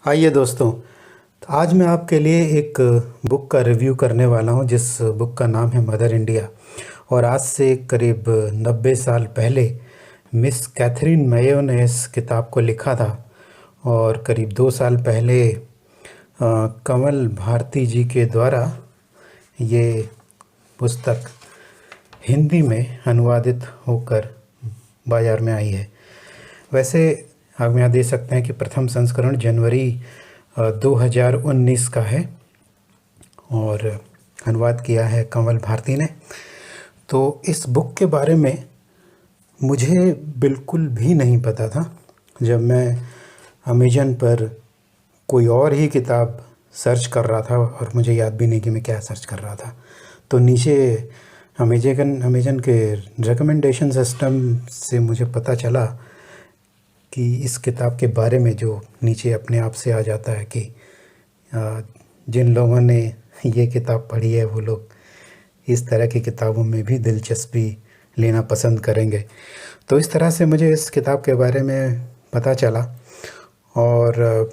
आइए दोस्तों, तो आज मैं आपके लिए एक बुक का रिव्यू करने वाला हूं जिस बुक का नाम है मदर इंडिया। और आज से करीब 90 साल पहले मिस कैथरीन मेयो ने इस किताब को लिखा था। और करीब 2 साल पहले कमल भारती जी के द्वारा ये पुस्तक हिंदी में अनुवादित होकर बाज़ार में आई है। वैसे आप यहाँ देख सकते हैं कि प्रथम संस्करण जनवरी 2019 का है और अनुवाद किया है कमल भारती ने। तो इस बुक के बारे में मुझे बिल्कुल भी नहीं पता था। जब मैं अमेजन पर कोई और ही किताब सर्च कर रहा था और मुझे याद भी नहीं कि मैं क्या सर्च कर रहा था, तो नीचे अमेजन के रिकमेंडेशन सिस्टम से मुझे पता चला कि इस किताब के बारे में जो नीचे अपने आप से आ जाता है कि जिन लोगों ने ये किताब पढ़ी है वो लोग इस तरह की किताबों में भी दिलचस्पी लेना पसंद करेंगे। तो इस तरह से मुझे इस किताब के बारे में पता चला। और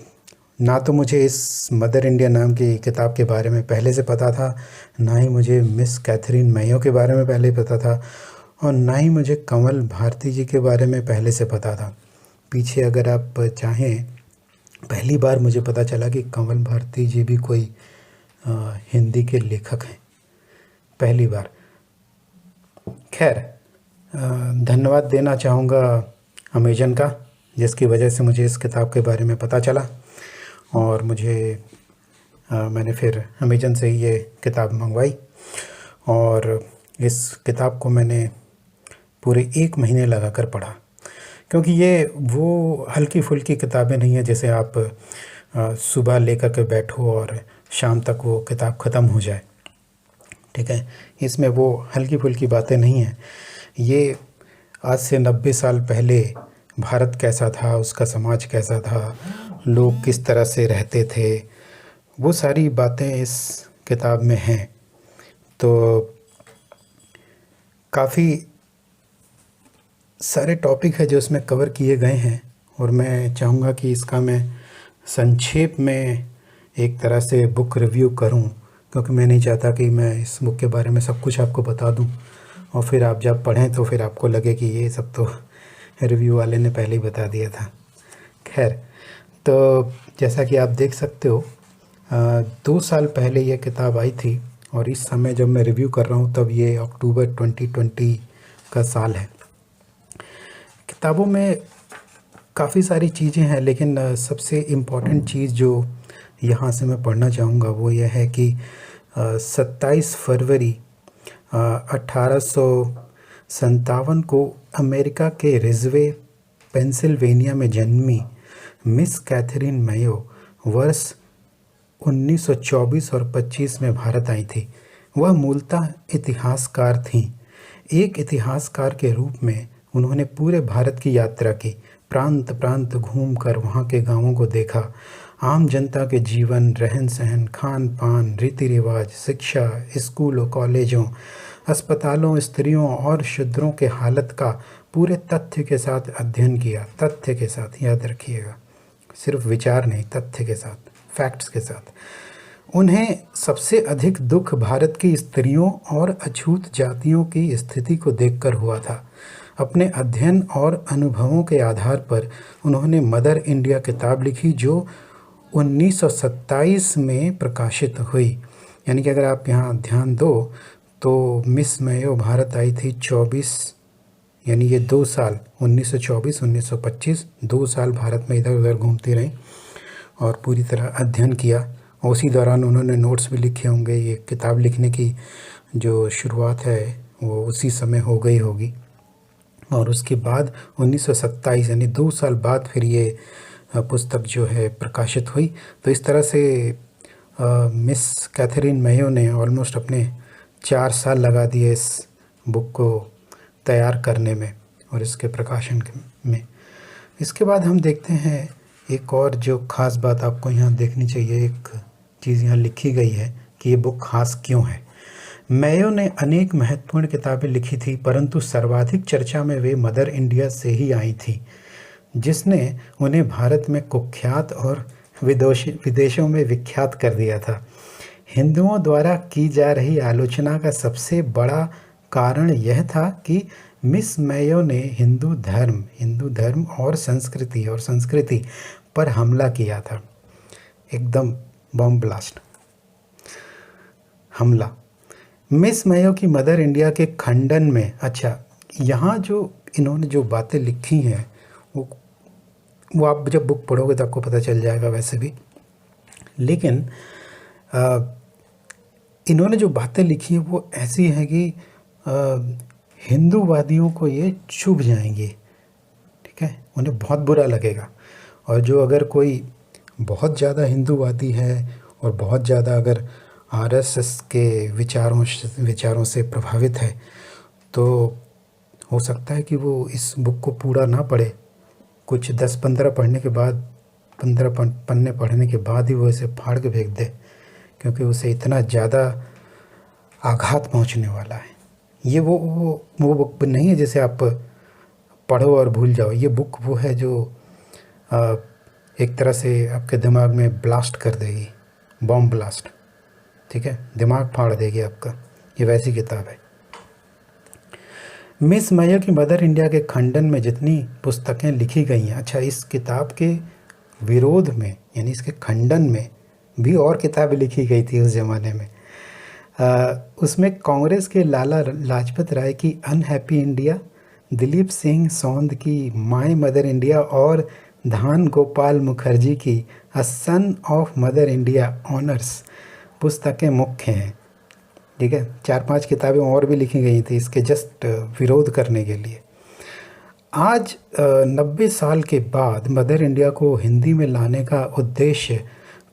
ना तो मुझे इस मदर इंडिया नाम की किताब के बारे में पहले से पता था, ना ही मुझे मिस कैथरीन मेयो के बारे में पहले पता था, और ना ही मुझे कमल भारती जी के बारे में पहले से पता था। पीछे अगर आप चाहें, पहली बार मुझे पता चला कि कमल भारती जी भी कोई हिंदी के लेखक हैं, पहली बार। खैर, धन्यवाद देना चाहूँगा अमेजन का, जिसकी वजह से मुझे इस किताब के बारे में पता चला। और मैंने फिर अमेजन से ही ये किताब मंगवाई और इस किताब को मैंने पूरे 1 महीने लगाकर पढ़ा, क्योंकि ये वो हल्की फुल्की किताबें नहीं है जैसे आप सुबह लेकर के बैठो और शाम तक वो किताब ख़त्म हो जाए। ठीक है, इसमें वो हल्की फुल्की बातें नहीं हैं। ये आज से 90 साल पहले भारत कैसा था, उसका समाज कैसा था, लोग किस तरह से रहते थे, वो सारी बातें इस किताब में हैं। तो काफ़ी सारे टॉपिक है जो इसमें कवर किए गए हैं, और मैं चाहूँगा कि इसका मैं संक्षेप में एक तरह से बुक रिव्यू करूं, क्योंकि मैं नहीं चाहता कि मैं इस बुक के बारे में सब कुछ आपको बता दूं और फिर आप जब पढ़ें तो फिर आपको लगे कि ये सब तो रिव्यू वाले ने पहले ही बता दिया था। खैर, तो जैसा कि आप देख सकते हो 2 साल पहले ये किताब आई थी, और इस समय जब मैं रिव्यू कर रहा हूँ तब ये अक्टूबर 2020 का साल है। किताबों में काफ़ी सारी चीज़ें हैं, लेकिन सबसे इम्पॉर्टेंट चीज़ जो यहाँ से मैं पढ़ना चाहूँगा वो यह है कि 27 फरवरी 1857 को अमेरिका के रिजवे पेंसिल्वेनिया में जन्मी मिस कैथरीन मेयो वर्ष 1924 और 25 में भारत आई थी। वह मूलतः इतिहासकार थीं। एक इतिहासकार के रूप में उन्होंने पूरे भारत की यात्रा की, प्रांत प्रांत घूमकर वहाँ के गांवों को देखा, आम जनता के जीवन, रहन सहन, खान पान, रीति रिवाज, शिक्षा, स्कूलों, कॉलेजों, अस्पतालों, स्त्रियों और शूद्रों के हालत का पूरे तथ्य के साथ अध्ययन किया। तथ्य के साथ, याद रखिएगा, सिर्फ विचार नहीं, तथ्य के साथ, फैक्ट्स के साथ। उन्हें सबसे अधिक दुख भारत की स्त्रियों और अछूत जातियों की स्थिति को देखकर हुआ था। अपने अध्ययन और अनुभवों के आधार पर उन्होंने मदर इंडिया किताब लिखी, जो 1927 में प्रकाशित हुई। यानी कि अगर आप यहाँ ध्यान दो तो मिस मेयो भारत आई थी 24, यानी ये 2 साल 1924 1925 2 साल भारत में इधर उधर घूमती रहीं और पूरी तरह अध्ययन किया। और उसी दौरान उन्होंने नोट्स भी लिखे होंगे। ये किताब लिखने की जो शुरुआत है वो उसी समय हो गई होगी। और उसके बाद 1927 यानी 2 साल बाद फिर ये पुस्तक जो है प्रकाशित हुई। तो इस तरह से मिस कैथरीन मेयो ने ऑलमोस्ट अपने 4 साल लगा दिए इस बुक को तैयार करने में और इसके प्रकाशन में। इसके बाद हम देखते हैं एक और जो ख़ास बात आपको यहाँ देखनी चाहिए। एक चीज़ यहाँ लिखी गई है कि ये बुक ख़ास क्यों है। मेयो ने अनेक महत्वपूर्ण किताबें लिखी थी, परंतु सर्वाधिक चर्चा में वे मदर इंडिया से ही आई थी, जिसने उन्हें भारत में कुख्यात और विदेशों में विख्यात कर दिया था। हिंदुओं द्वारा की जा रही आलोचना का सबसे बड़ा कारण यह था कि मिस मेयो ने हिंदू धर्म और संस्कृति पर हमला किया था। एकदम बॉम्ब ब्लास्ट हमला। मिस मेयो की मदर इंडिया के खंडन में, अच्छा यहाँ जो इन्होंने जो बातें लिखी हैं वो आप जब बुक पढ़ोगे तो आपको पता चल जाएगा वैसे भी, लेकिन इन्होंने जो बातें लिखी हैं वो ऐसी हैं कि हिंदूवादियों को ये चुभ जाएंगी, ठीक है, उन्हें बहुत बुरा लगेगा। और जो अगर कोई बहुत ज़्यादा हिंदूवादी है और बहुत ज़्यादा अगर आरएसएस के विचारों से प्रभावित है तो हो सकता है कि वो इस बुक को पूरा ना पढ़े, कुछ 10-15 पढ़ने के बाद 15 पन्ने पढ़ने के बाद ही वो इसे फाड़ के फेंक दे, क्योंकि उसे इतना ज़्यादा आघात पहुंचने वाला है। ये वो बुक नहीं है जैसे आप पढ़ो और भूल जाओ। ये बुक वो है जो एक तरह से आपके दिमाग में ब्लास्ट कर देगी, बॉम्ब ब्लास्ट, ठीक है, दिमाग फाड़ देगी आपका। ये वैसी किताब है। मिस मेयो की मदर इंडिया के खंडन में जितनी पुस्तकें लिखी गई हैं, अच्छा इस किताब के विरोध में यानी इसके खंडन में भी और किताबें लिखी गई थी उस ज़माने में। उसमें कांग्रेस के लाला लाजपत राय की अनहैप्पी इंडिया, दिलीप सिंह सौंद की माय मदर इंडिया और धान गोपाल मुखर्जी की a son of mother India answers पुस्तकें मुख्य हैं, ठीक है। 4-5 किताबें और भी लिखी गई थी इसके जस्ट विरोध करने के लिए। आज 90 साल के बाद मदर इंडिया को हिंदी में लाने का उद्देश्य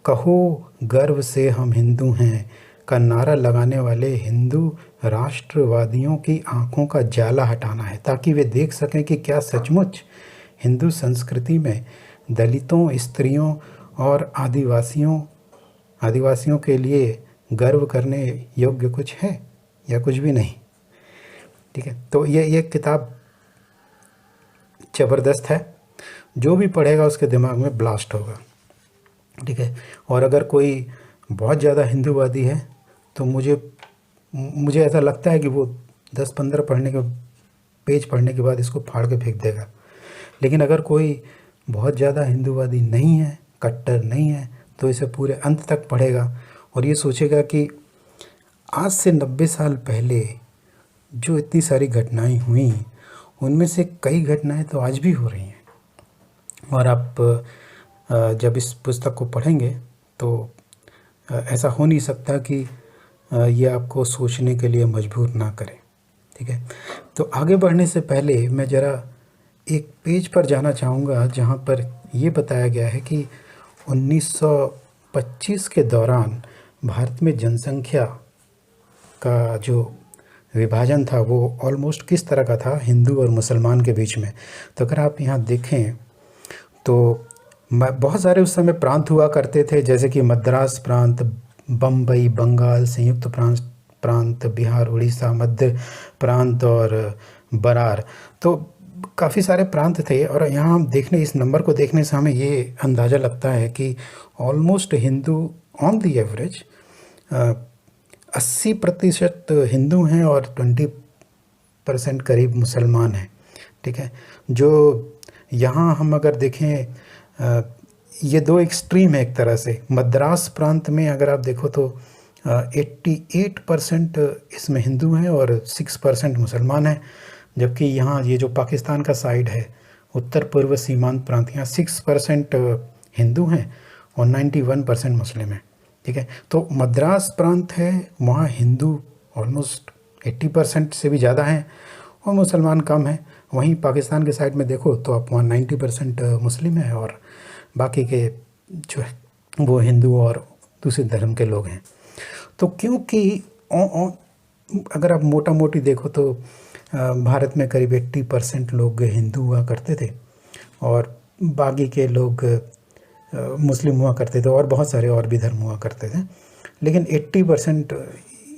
कहो गर्व से हम हिंदू हैं का नारा लगाने वाले हिंदू राष्ट्रवादियों की आंखों का जाला हटाना है, ताकि वे देख सकें कि क्या सचमुच हिंदू संस्कृति में दलितों, स्त्रियों और आदिवासियों के लिए गर्व करने योग्य कुछ है या कुछ भी नहीं, ठीक है। तो ये किताब ज़बरदस्त है, जो भी पढ़ेगा उसके दिमाग में ब्लास्ट होगा, ठीक है। और अगर कोई बहुत ज़्यादा हिंदूवादी है तो मुझे ऐसा लगता है कि वो 10-15 पेज पढ़ने के बाद इसको फाड़ के फेंक देगा। लेकिन अगर कोई बहुत ज़्यादा हिंदूवादी नहीं है, कट्टर नहीं है, तो इसे पूरे अंत तक पढ़ेगा और ये सोचेगा कि आज से 90 साल पहले जो इतनी सारी घटनाएं हुई उनमें से कई घटनाएं तो आज भी हो रही हैं। और आप जब इस पुस्तक को पढ़ेंगे तो ऐसा हो नहीं सकता कि ये आपको सोचने के लिए मजबूर ना करे, ठीक है। तो आगे बढ़ने से पहले मैं ज़रा एक पेज पर जाना चाहूँगा जहाँ पर ये बताया गया है कि 1925 के दौरान भारत में जनसंख्या का जो विभाजन था वो ऑलमोस्ट किस तरह का था हिंदू और मुसलमान के बीच में। तो अगर आप यहाँ देखें तो बहुत सारे उस समय प्रांत हुआ करते थे, जैसे कि मद्रास प्रांत, बम्बई, बंगाल, संयुक्त प्रांत, बिहार, उड़ीसा, मध्य प्रांत और बरार। तो काफ़ी सारे प्रांत थे। और यहाँ हम इस नंबर को देखने से हमें ये अंदाज़ा लगता है कि almost Hindu on the average 80% Hindu हैं और 20% करीब मुसलमान हैं, ठीक है। जो यहाँ हम अगर देखें ये दो एक्सट्रीम है एक तरह से। मद्रास प्रांत में अगर आप देखो तो 88% इसमें हिंदू हैं और 6% मुसलमान हैं, जबकि यहाँ ये जो पाकिस्तान का साइड है, उत्तर पूर्व सीमांत प्रांत, यहाँ 6% हिंदू हैं और 91% मुस्लिम हैं, ठीक है। तो मद्रास प्रांत है, वहाँ हिंदू ऑलमोस्ट 80% से भी ज़्यादा हैं और मुसलमान कम हैं। वहीं पाकिस्तान के साइड में देखो तो आप वहाँ 90% मुस्लिम हैं और बाकी के जो है वो हिंदू और दूसरे धर्म के लोग हैं। तो क्योंकि अगर आप मोटा मोटी देखो तो भारत में करीब 80% लोग हिंदू हुआ करते थे और बाकी के लोग मुस्लिम हुआ करते थे और बहुत सारे और भी धर्म हुआ करते थे। लेकिन 80%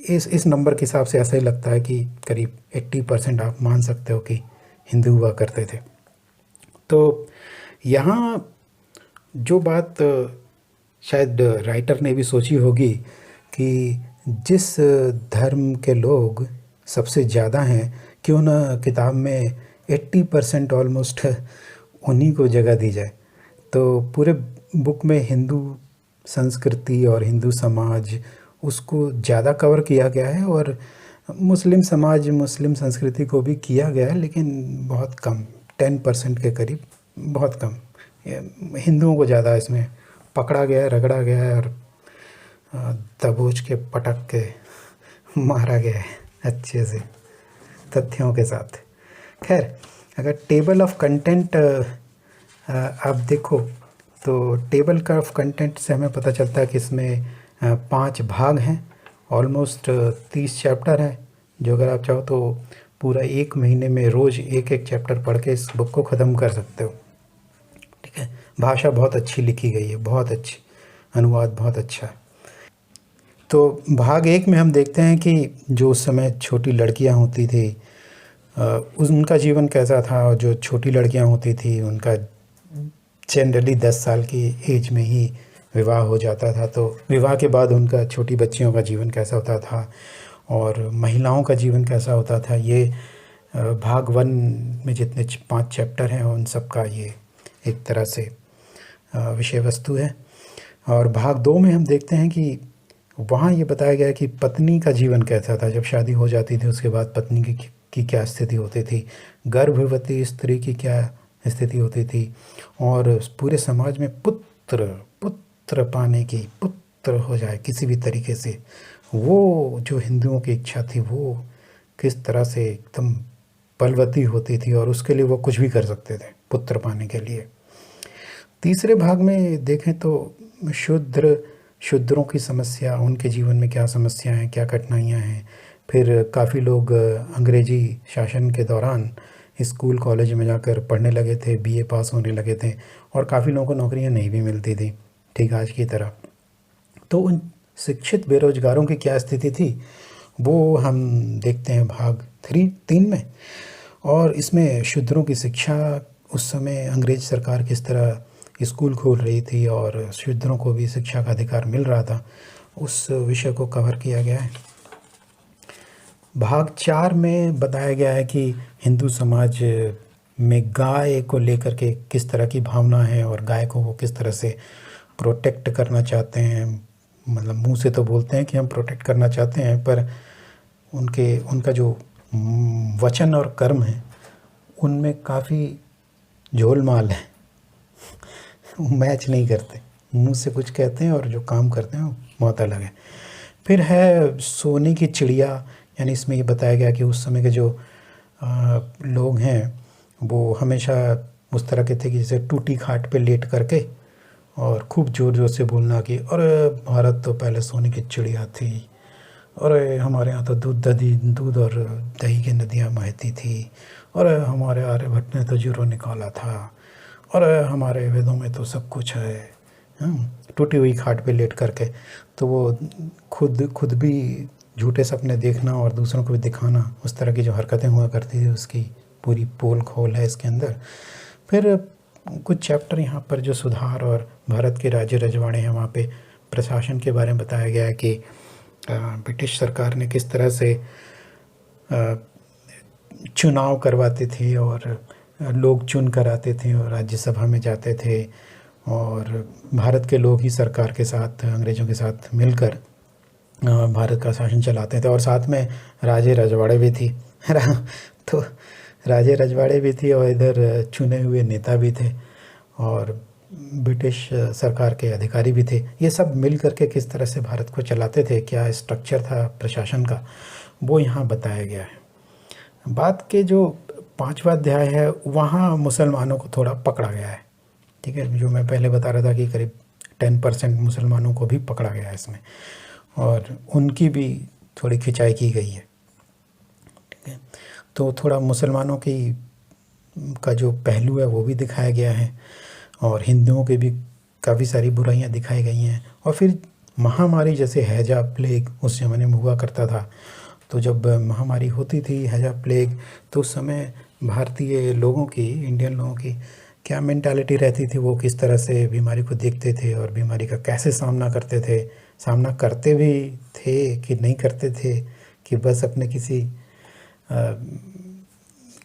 इस नंबर के हिसाब से ऐसा ही लगता है कि करीब 80% आप मान सकते हो कि हिंदू हुआ करते थे। तो यहाँ जो बात शायद राइटर ने भी सोची होगी कि जिस धर्म के लोग सबसे ज़्यादा हैं, क्यों ना किताब में 80% ऑलमोस्ट उन्हीं को जगह दी जाए। तो पूरे बुक में हिंदू संस्कृति और हिंदू समाज उसको ज़्यादा कवर किया गया है, और मुस्लिम समाज मुस्लिम संस्कृति को भी किया गया है, लेकिन बहुत कम, 10% के करीब, बहुत कम। हिंदुओं को ज़्यादा इसमें पकड़ा गया है, रगड़ा गया है और दबोच के पटक के मारा गया है अच्छे से तथ्यों के साथ। खैर, अगर टेबल ऑफ कंटेंट आप देखो तो टेबल का ऑफ कंटेंट से हमें पता चलता है कि इसमें 5 भाग हैं, ऑलमोस्ट 30 चैप्टर हैं, जो अगर आप चाहो तो पूरा 1 महीने में रोज़ एक एक चैप्टर पढ़ के इस बुक को ख़त्म कर सकते हो। ठीक है, भाषा बहुत अच्छी लिखी गई है, बहुत अच्छी, अनुवाद बहुत अच्छा है। तो भाग 1 में हम देखते हैं कि जो उस समय छोटी लड़कियां होती थी उनका जीवन कैसा था, और जो छोटी लड़कियां होती थी उनका जनरली 10 साल की एज में ही विवाह हो जाता था। तो विवाह के बाद उनका छोटी बच्चियों का जीवन कैसा होता था और महिलाओं का जीवन कैसा होता था, ये भाग 1 में जितने 5 चैप्टर हैं उन सब का ये एक तरह से विषय वस्तु है। और भाग 2 में हम देखते हैं कि वहाँ ये बताया गया है कि पत्नी का जीवन कैसा था, जब शादी हो जाती थी उसके बाद पत्नी की क्या स्थिति होती थी, गर्भवती स्त्री की क्या स्थिति होती थी, और पूरे समाज में पुत्र पाने की, पुत्र हो जाए किसी भी तरीके से, वो जो हिंदुओं की इच्छा थी वो किस तरह से एकदम बलवती होती थी, और उसके लिए वो कुछ भी कर सकते थे पुत्र पाने के लिए। तीसरे भाग में देखें तो शूद्रों की समस्या, उनके जीवन में क्या समस्याएं हैं, क्या कठिनाइयां हैं। फिर काफ़ी लोग अंग्रेजी शासन के दौरान स्कूल कॉलेज में जाकर पढ़ने लगे थे, बीए पास होने लगे थे, और काफ़ी लोगों को नौकरियां नहीं भी मिलती थी ठीक आज की तरह। तो उन शिक्षित बेरोजगारों की क्या स्थिति थी वो हम देखते हैं भाग 3 में। और इसमें शूद्रों की शिक्षा, उस समय अंग्रेज सरकार किस तरह स्कूल खोल रही थी और शूद्रों को भी शिक्षा का अधिकार मिल रहा था, उस विषय को कवर किया गया है। भाग 4 में बताया गया है कि हिंदू समाज में गाय को लेकर के किस तरह की भावना है, और गाय को वो किस तरह से प्रोटेक्ट करना चाहते हैं। मतलब मुंह से तो बोलते हैं कि हम प्रोटेक्ट करना चाहते हैं, पर उनका जो वचन और कर्म है उनमें काफ़ी झोलमाल है, मैच नहीं करते, मुंह से कुछ कहते हैं और जो काम करते हैं बहुत अलग है। फिर है सोने की चिड़िया, यानी इसमें ये बताया गया कि उस समय के जो लोग हैं वो हमेशा उस तरह के थे कि जैसे टूटी खाट पे लेट करके और खूब ज़ोर ज़ोर से बोलना कि अरे भारत तो पहले सोने की चिड़िया थी, अरे हमारे यहाँ तो दूध और दही की नदियाँ बहती थी, और हमारे आर्यभट्ट ने तो जीरो निकाला था, और हमारे वेदों में तो सब कुछ है। टूटी हुई खाट पे लेट करके तो वो खुद भी झूठे सपने देखना और दूसरों को भी दिखाना, उस तरह की जो हरकतें हुआ करती थी उसकी पूरी पोल खोल है इसके अंदर। फिर कुछ चैप्टर यहाँ पर जो सुधार और भारत के राज्य रजवाड़े हैं वहाँ पे प्रशासन के बारे में बताया गया है कि ब्रिटिश सरकार ने किस तरह से चुनाव करवाते थे और लोग चुन कर आते थे और राज्यसभा में जाते थे, और भारत के लोग ही सरकार के साथ, अंग्रेज़ों के साथ मिलकर भारत का शासन चलाते थे। और साथ में राजे रजवाड़े भी थी तो राजे रजवाड़े भी थी और इधर चुने हुए नेता भी थे और ब्रिटिश सरकार के अधिकारी भी थे। ये सब मिल करके किस तरह से भारत को चलाते थे, क्या स्ट्रक्चर था प्रशासन का, वो यहाँ बताया गया है। बात के जो 5वां अध्याय है वहाँ मुसलमानों को थोड़ा पकड़ा गया है। ठीक है, जो मैं पहले बता रहा था कि करीब 10% मुसलमानों को भी पकड़ा गया है इसमें, और उनकी भी थोड़ी खिंचाई की गई है। ठीक है, तो थोड़ा मुसलमानों की का जो पहलू है वो भी दिखाया गया है, और हिंदुओं के भी काफ़ी सारी बुराइयां दिखाई गई हैं। और फिर महामारी जैसे हैजा प्लेग उस ज़माने में हुआ करता था, तो जब महामारी होती थी हैजा प्लेग, तो उस समय भारतीय लोगों की, इंडियन लोगों की क्या मेंटालिटी रहती थी, वो किस तरह से बीमारी को देखते थे और बीमारी का कैसे सामना करते थे, सामना करते भी थे कि नहीं करते थे, कि बस अपने किसी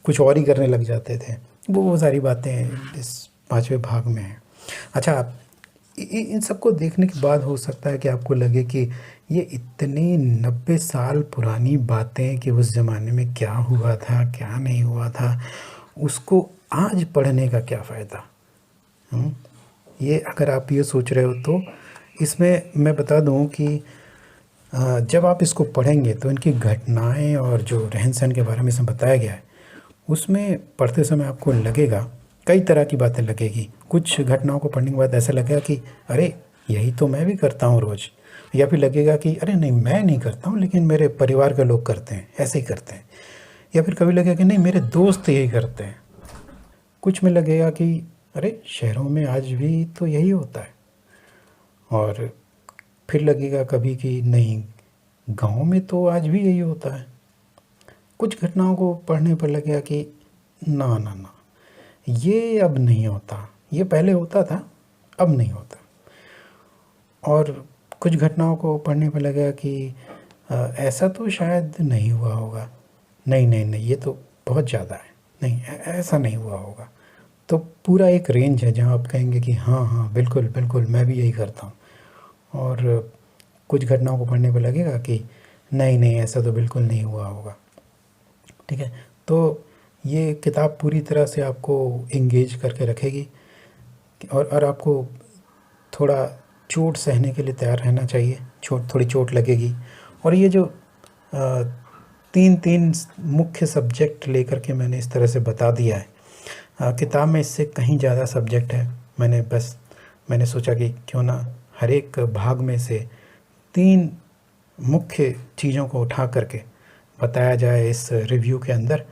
कुछ और ही करने लग जाते थे। वो सारी बातें इस 5वें भाग में हैं। अच्छा, इन सबको देखने के बाद हो सकता है कि आपको लगे कि ये इतनी 90 साल पुरानी बातें कि उस ज़माने में क्या हुआ था क्या नहीं हुआ था, उसको आज पढ़ने का क्या फ़ायदा। ये अगर आप ये सोच रहे हो तो इसमें मैं बता दूं कि जब आप इसको पढ़ेंगे तो इनकी घटनाएं और जो रहन सहन के बारे में इसमें बताया गया है, उसमें पढ़ते समय आपको लगेगा, कई तरह की बातें लगेगी। कुछ घटनाओं को पढ़ने के बाद ऐसा लगेगा कि अरे यही तो मैं भी करता हूँ रोज़, या फिर लगेगा कि अरे नहीं मैं नहीं करता हूँ लेकिन मेरे परिवार के लोग करते हैं, ऐसे ही करते हैं। या फिर कभी लगेगा कि नहीं मेरे दोस्त यही करते हैं। कुछ में लगेगा कि अरे शहरों में आज भी तो यही होता है। और फिर लगेगा कभी कि नहीं गाँव में तो आज भी यही होता है। कुछ घटनाओं को पढ़ने पर लगेगा कि ना ना ना ये अब नहीं होता, ये पहले होता था अब नहीं होता। और कुछ घटनाओं को पढ़ने पर लगेगा कि ऐसा तो शायद नहीं हुआ होगा, नहीं नहीं नहीं ये तो बहुत ज़्यादा है, नहीं ऐसा नहीं हुआ होगा। तो पूरा एक रेंज है जहाँ आप कहेंगे कि हाँ हाँ बिल्कुल बिल्कुल मैं भी यही करता हूँ। और कुछ घटनाओं को पढ़ने पर लगेगा कि नहीं नहीं ऐसा तो बिल्कुल नहीं हुआ होगा। ठीक है, तो ये किताब पूरी तरह से आपको एंगेज करके रखेगी और आपको थोड़ा चोट सहने के लिए तैयार रहना चाहिए। थोड़ी चोट लगेगी। और ये जो तीन मुख्य सब्जेक्ट लेकर के मैंने इस तरह से बता दिया है, किताब में इससे कहीं ज़्यादा सब्जेक्ट है। मैंने सोचा कि क्यों ना हर एक भाग में से 3 मुख्य चीज़ों को उठा करके बताया जाए इस रिव्यू के अंदर।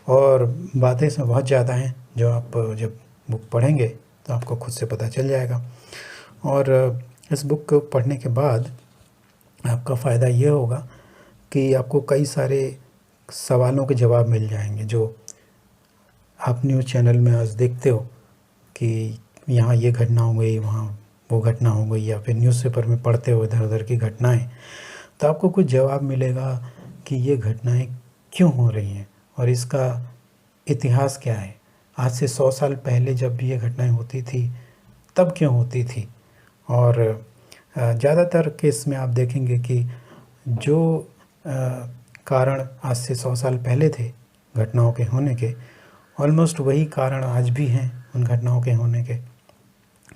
और बातें इसमें बहुत ज़्यादा हैं जो आप जब बुक पढ़ेंगे तो आपको खुद से पता चल जाएगा। और इस बुक को पढ़ने के बाद आपका फ़ायदा ये होगा कि आपको कई सारे सवालों के जवाब मिल जाएंगे जो आप न्यूज़ चैनल में आज देखते हो कि यहाँ ये घटना हो गई, वहाँ वो घटना हो गई, या फिर न्यूज़पेपर में पढ़ते हो इधर उधर की घटनाएं। तो आपको कुछ जवाब मिलेगा कि ये घटनाएं क्यों हो रही हैं और इसका इतिहास क्या है। आज से 100 साल पहले जब भी ये घटनाएं होती थी तब क्यों होती थी। और ज़्यादातर केस में आप देखेंगे कि जो कारण आज से 100 साल पहले थे घटनाओं के होने के, ऑलमोस्ट वही कारण आज भी हैं उन घटनाओं के होने के।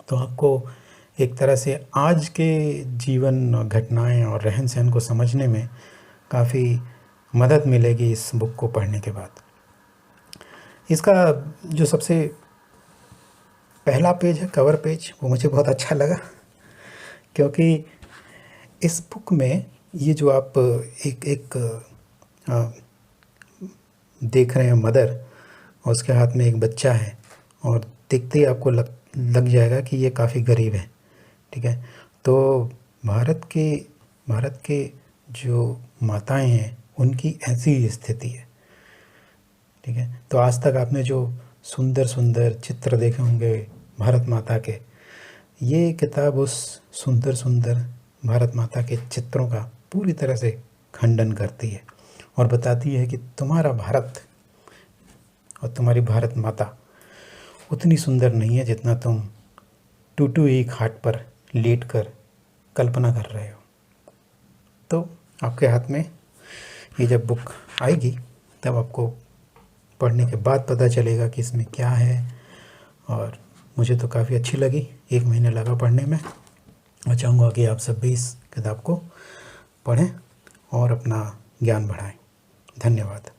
तो आपको एक तरह से आज के जीवन घटनाएं और रहन सहन को समझने में काफ़ी मदद मिलेगी इस बुक को पढ़ने के बाद। इसका जो सबसे पहला पेज है, कवर पेज, वो मुझे बहुत अच्छा लगा, क्योंकि इस बुक में ये जो आप एक देख रहे हैं मदर और उसके हाथ में एक बच्चा है, और देखते ही आपको लग जाएगा कि ये काफ़ी गरीब है। ठीक है, तो भारत के जो माताएं हैं उनकी ऐसी ही स्थिति है। ठीक है, तो आज तक आपने जो सुंदर सुंदर चित्र देखे होंगे भारत माता के, ये किताब उस सुंदर सुंदर भारत माता के चित्रों का पूरी तरह से खंडन करती है और बताती है कि तुम्हारा भारत और तुम्हारी भारत माता उतनी सुंदर नहीं है जितना तुम टूटू एक खाट पर लेटकर कल्पना कर रहे हो। तो आपके हाथ में ये जब बुक आएगी तब आपको पढ़ने के बाद पता चलेगा कि इसमें क्या है। और मुझे तो काफ़ी अच्छी लगी, 1 महीने लगा पढ़ने में। मैं चाहूँगा कि आप सब भी इस किताब को पढ़ें और अपना ज्ञान बढ़ाएं। धन्यवाद।